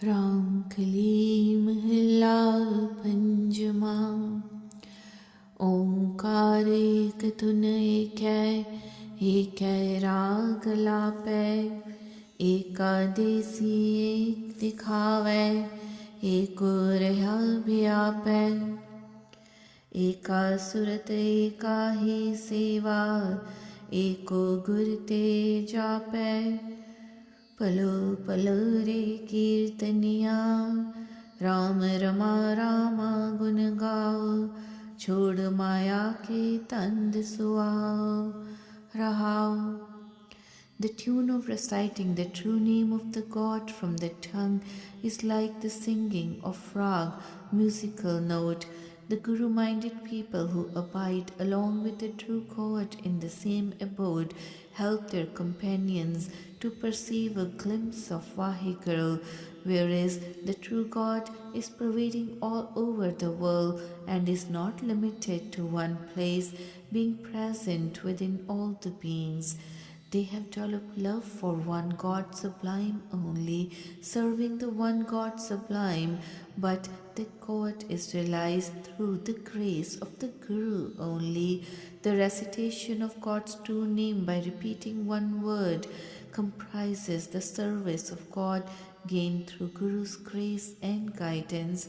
राम कली महला पंजमा। ओंकार एक धुन एक राग लापै। एकादेसी एक दिखावै, एको रहा व्यापै। एका सुरत एका ही सेवा, एको गुर ते जापै। पलो पलो रे कीर्तनिया, राम रमा रामा गुन गाओ। छोड़ माया के तंद सुआओ रहाओ। The tune of reciting the true name of the God from the tongue is like the singing of rag, musical note. The Guru-minded people who abide along with the true God in the same abode help their companions to perceive a glimpse of Vaheguru, whereas the true God is pervading all over the world and is not limited to one place, being present within all the beings. They have developed love for one God sublime only, serving the one God sublime, but that God is realized through the grace of the Guru only. The recitation of God's true name by repeating one word comprises the service of God gained through Guru's grace and guidance.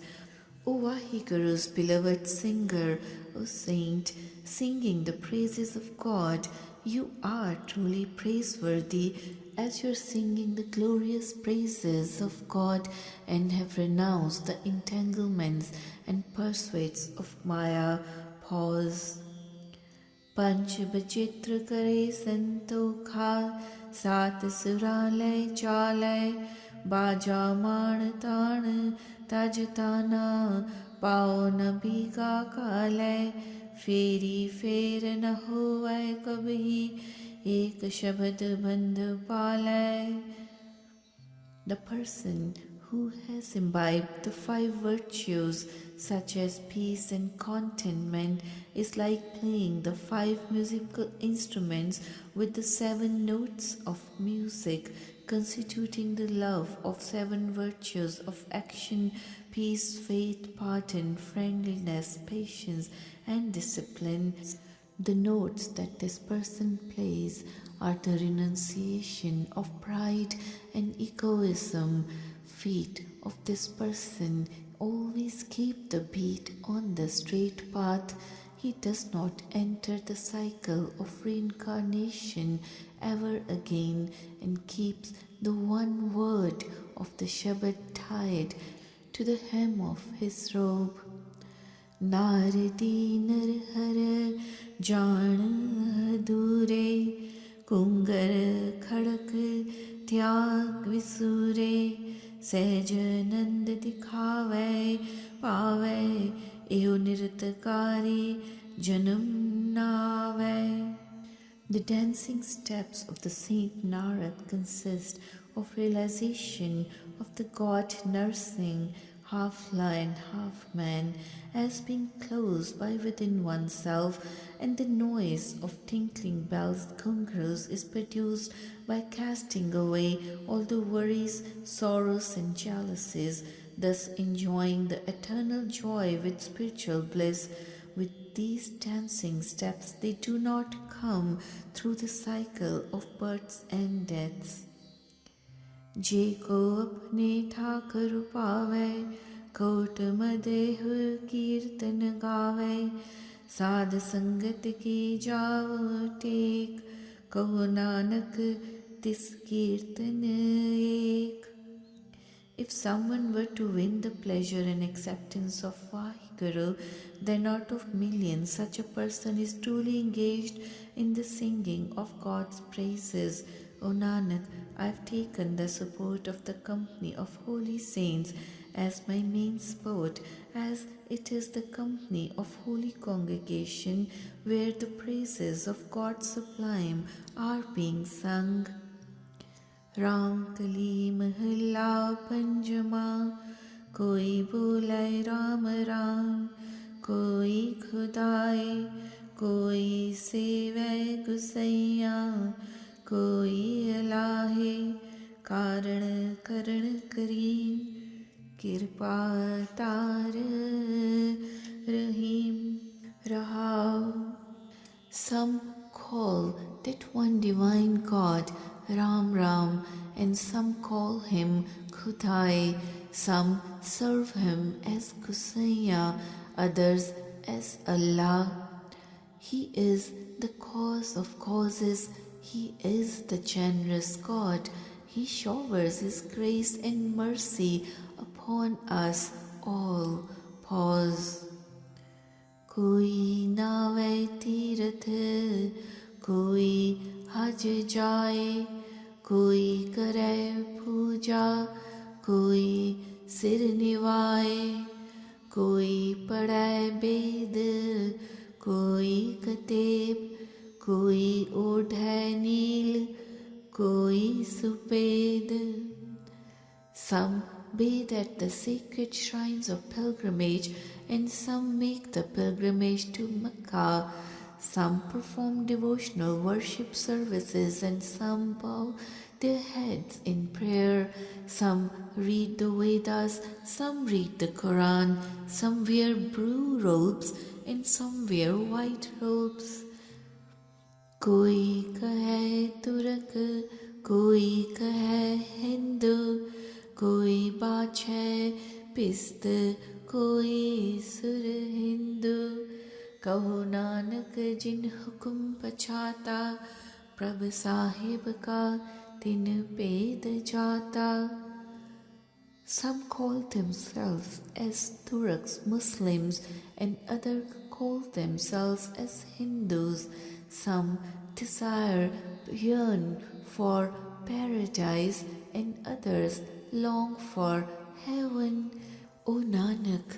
O Vahiguru's beloved singer, O saint, singing the praises of God, you are truly praiseworthy as you are singing the glorious praises of God and have renounced the entanglements and pursuits of Maya. Pause. पंच बचित्र करे संतोखा, सात सुरालय चालय। बाजा माण ताण तज ताना, पाओ न बीगा कालय। फेरी फेर न होवै कभी, एक शब्द बंध पालय। The person who has imbibed the five virtues, such as peace and contentment, is like playing the five musical instruments with the seven notes of music, constituting the love of seven virtues of action, peace, faith, pardon, friendliness, patience, and discipline. The notes that this person plays are the renunciation of pride and egoism. Feet of this person always keep the beat on the straight path. He does not enter the cycle of reincarnation ever again and keeps the one word of the Shabad tied to the hem of his robe. नारदी नर हर जान दूरे, कुंगर खड़क त्याग विसूरे। सहज नंद दिखावे पावे, एहो निरतकारी जन्म नावे। The dancing steps of the Saint Narad consist of realization of the God nursing, half lion, half man, as being close by within oneself, and the noise of tinkling bells ghungroos is produced by casting away all the worries, sorrows, and jealousies, thus enjoying the eternal joy with spiritual bliss. With these dancing steps, they do not come through the cycle of births and deaths. जे को अपने ठाकुर पावै, coat मदेह कीर्तन गावै। साध संगत की जाओ take, कहो नानक तिस कीर्तन एक। If someone were to win the pleasure and acceptance of Vaheguru, then out of millions such a person is truly engaged in the singing of God's praises. O Nanak, I have taken the support of the company of holy saints as my main sport, as it is the company of holy congregation where the praises of God sublime are being sung. Ram कली महला पंजमा, कोई बोले राम राम, कोई खुदाए, कोई सेवै गुसैया, कोई अलाहे, कारण करण करीम, Kirpa Tar Rahim Rahau. Some call that one divine God Ram Ram, and some call him Khudai. Some serve him as Kusaya, others as Allah. He is the cause of causes. He is the generous God. He showers His grace and mercy upon us all. Pause. कोई नावे तीरथ कोई हज जाए कोई करे पूजा कोई सिर निवाए कोई पढ़े वेद कोई कतेब कोई ओढ़े नील कोई सुपेद. Some bathe at the sacred shrines of pilgrimage, and some make the pilgrimage to Mecca. Some perform devotional worship services, and some bow their heads in prayer. Some read the Vedas, some read the Quran, some wear blue robes, and some wear white robes. कोई कहे तुर्क कोई कहे हिंदू कोई बाछे पिस्त कोई सुर हिंदू. कहो नानक जिन हुक्म पछाता प्रभ साहिब का तिन पेद जाता. Some call themselves as Turks, Muslims, and others call themselves as Hindus. Some yearn for paradise, and others long for heaven. O Nanak,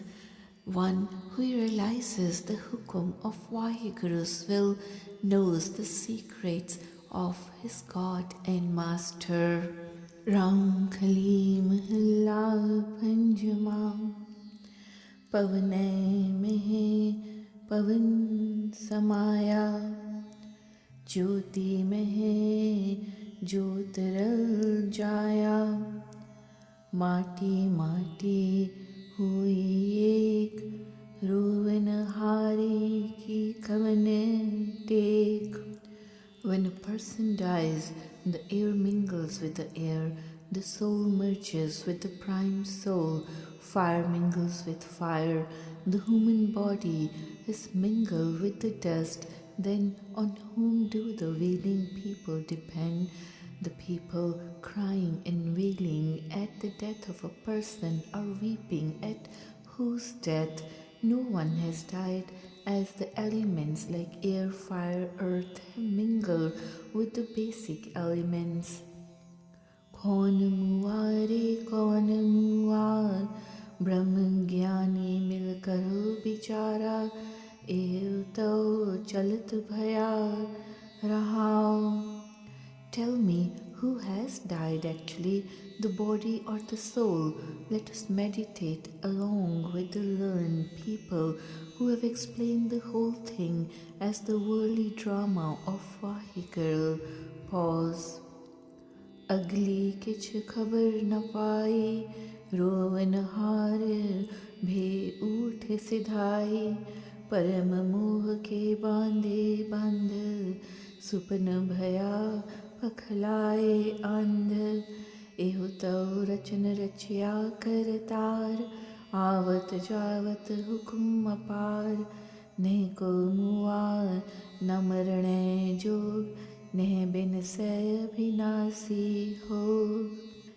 one who realizes the hukum of Vaheguru's will knows the secrets of his God and Master. Ram Khali Mahalla Panjama Pavane Mehe Pavan Samaya Jyoti Mehe Jyotiral Jaya Mati Mati Hui Ek Ruvan Hari Ki Kavane Tek. When a person dies, the air mingles with the air, the soul merges with the prime soul, fire mingles with fire, the human body is mingled with the dust. Then on whom do the wailing people depend? The people crying and wailing at the death of a person are weeping at whose death no one has died, as the elements like air, fire, earth have mingled with the basic elements. Kaun muwa re kaun muwa, Brahm Gyani mil karo bichara, ev to chalat bhaya rahao. Tell me, who has died actually, the body or the soul? Let us meditate along with the learned people who have explained the whole thing as the worldly drama of Vaheguru. Pause. Agli kich khabar na pai, rovan har bhe uth sidhai, param moh ke bande band, supna bhaya पखलाए अंध. एहु तौ रचन रचिया करतार, आवत जावत हुकुम अपार. नेह को मुआ न मरणे जोग, नेह बिन सै अभिनाशी होग.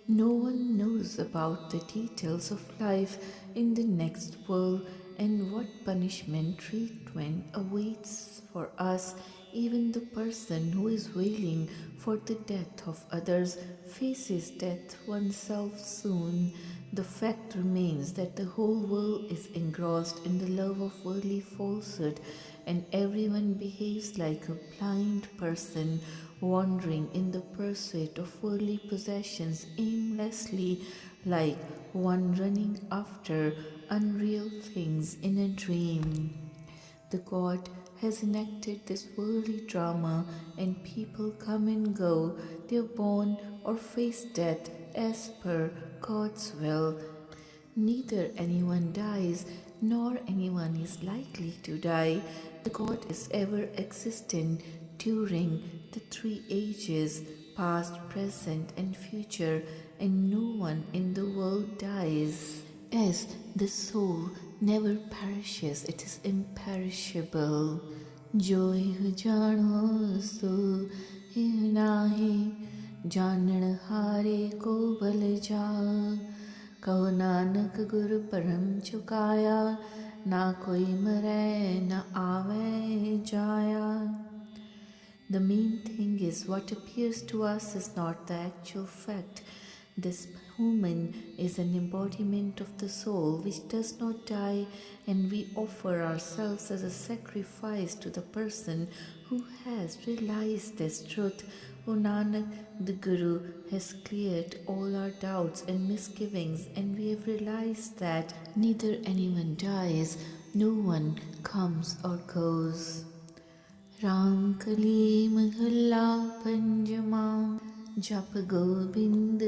No one knows about the details of life in the next world and what punishment treatment awaits for us. Even the person who is wailing for the death of others faces death oneself soon. The fact remains that the whole world is engrossed in the love of worldly falsehood, and everyone behaves like a blind person wandering in the pursuit of worldly possessions aimlessly, like one running after unreal things in a dream. The God has enacted this worldly drama, and people come and go. They are born or face death as per God's will. Neither anyone dies, nor anyone is likely to die. The God is ever existent during the three ages, past, present, and future, and no one in the world dies. As the soul never perishes, it is imperishable. Joy jano so nahi, janan hare ko bal ja. कहो नानक गुर परम चुकाया, ना कोई मरे ना आवे जाया. The main thing is what appears to us is not the actual fact. This human is an embodiment of the soul which does not die, and we offer ourselves as a sacrifice to the person who has realized this truth. O Nanak, the Guru has cleared all our doubts and misgivings, and we have realized that neither anyone dies, no one comes or goes. Ram कली महला पंजमा, जप गोविंद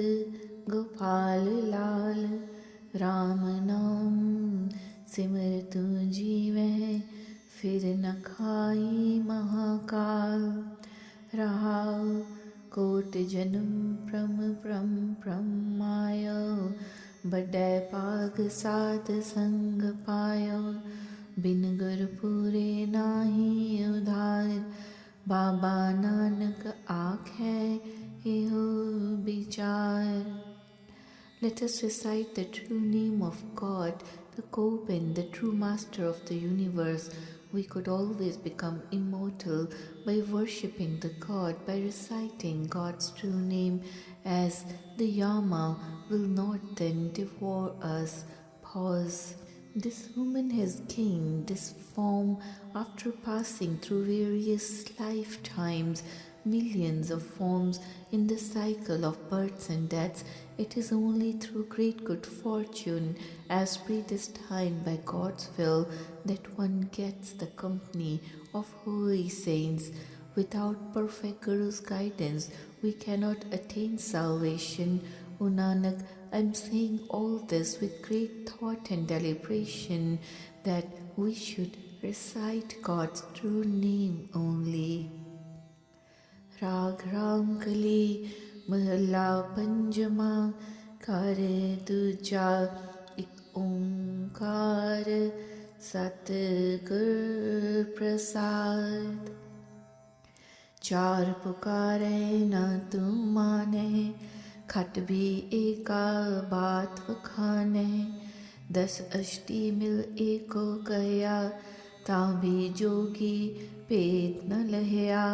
गोपाल लाल. राम नाम सिमर तू जीवै, फिर न खाई Mahakal. रहाउ coat जन्म प्रम प्रम प्रमायो, बड़ै पाग साध संग पायो. बिन गुर पूरे नाही उधार, बाबा नानक आखे एहो विचार. Let us recite the true name of God, the Gobind, the true master of the universe. We could always become immortal by worshipping the God, by reciting God's true name, as the Yama will not then devour us. Pause. This human has gained this form after passing through various lifetimes, millions of forms in the cycle of births and deaths. It is only through great good fortune, as predestined by God's will, that one gets the company of holy saints. Without perfect Guru's guidance, we cannot attain salvation. O Nanak, I am saying all this with great thought and deliberation, that we should recite God's true name only. Rag Ram Kali Mahalla Panjama, Kare Duja Ik Omkar Sat Gur Prasad. चार पुकारे न तू माने, खट भी एका बात वखाने. 10 अष्टी मिल एको कहया, ताभी जोगी पेट न लहया.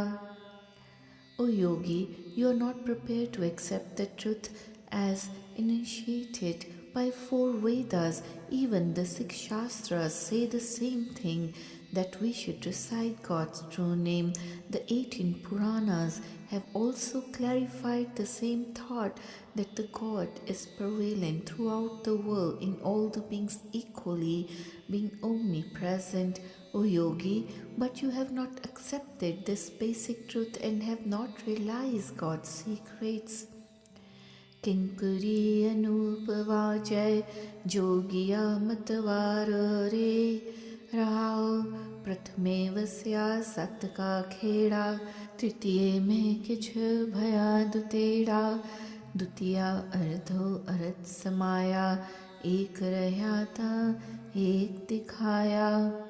O yogi, you are not prepared to accept the truth as initiated by 4 Vedas. Even the 6 Shastras say the same thing, that we should recite God's true name. The 18 Puranas have also clarified the same thought, that the God is prevalent throughout the world in all the beings equally, being omnipresent. O yogi, but you have not accepted this basic truth and have not realized God's secrets. Kinkuri anupavajay jogiya matavaro re. Rao prathame vasya sat ka kheda, tritiye mein kich bhaya duteda. Dutiya ardho arth samaya, ek rahya ta ek dikhaya.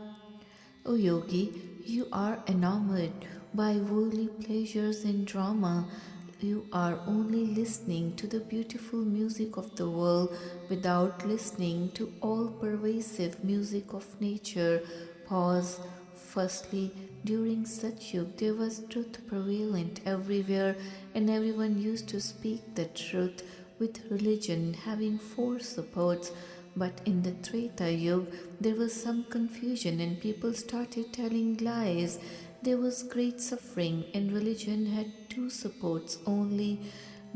O yogi, you are enamored by worldly pleasures and drama. You are only listening to the beautiful music of the world without listening to all pervasive music of nature. Pause. Firstly, during Satyug there was truth prevalent everywhere, and everyone used to speak the truth, with religion having 4 supports. But in the Treta Yuga, there was some confusion and people started telling lies. There was great suffering and religion had 2 supports only.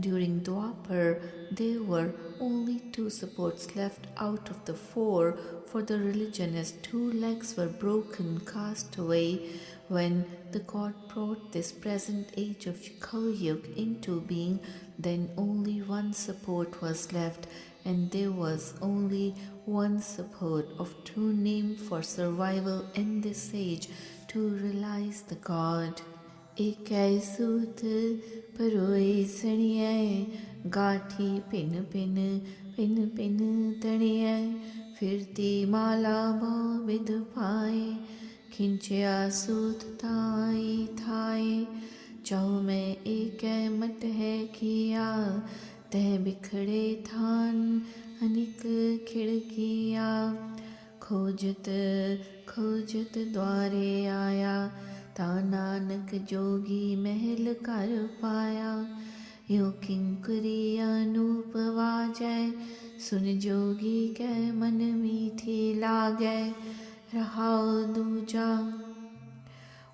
During Dwapar, there were only 2 supports left out of the 4 for the religion, as 2 legs were broken, cast away. When the God brought this present age of Kali Yuga into being, then only one support was left, and there was only one support of true name for survival in this age, to realize the God. Ekai sut paroi saniye, gathi pin pin pin pin taniye, firti mala ba vid paye, खिंचया Suta Thai Thai, चाहो मैं एक मत है किया, तह बिखड़े थान अनिक खिड़किया, खोजत खोजत द्वारे आया, ता नानक जोगी महल कर पाया, यो किंकरी अनूप वाजै, सुन जोगी कै मन मीठी लागै, Rahao Duja.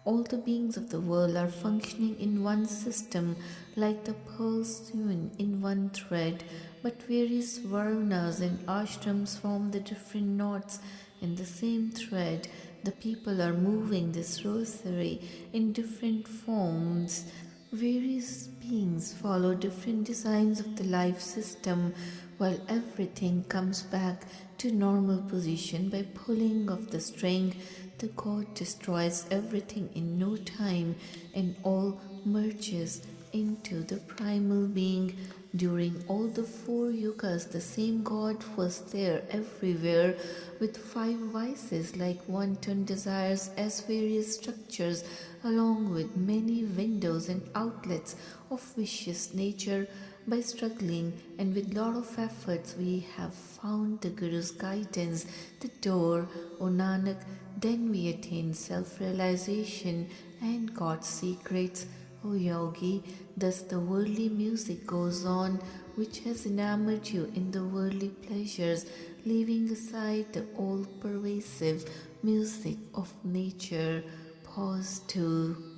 All the beings of the world are functioning in one system, like the pearls sewn in one thread, but various varnas and ashrams form the different knots in the same thread. The people are moving this rosary in different forms. Various beings follow different designs of the life system, while everything comes back to normal position by pulling of the string. The God destroys everything in no time, and all merges into the primal being. During all the 4 yugas, the same God was there everywhere, with 5 vices like wanton desires as various structures, along with many windows and outlets of vicious nature. By struggling and with lot of efforts, we have found the Guru's guidance, the door, O Nanak. Then we attain self-realization and God's secrets, O Yogi. Thus the worldly music goes on, which has enamored you in the worldly pleasures, leaving aside the all-pervasive music of nature. Pause 2.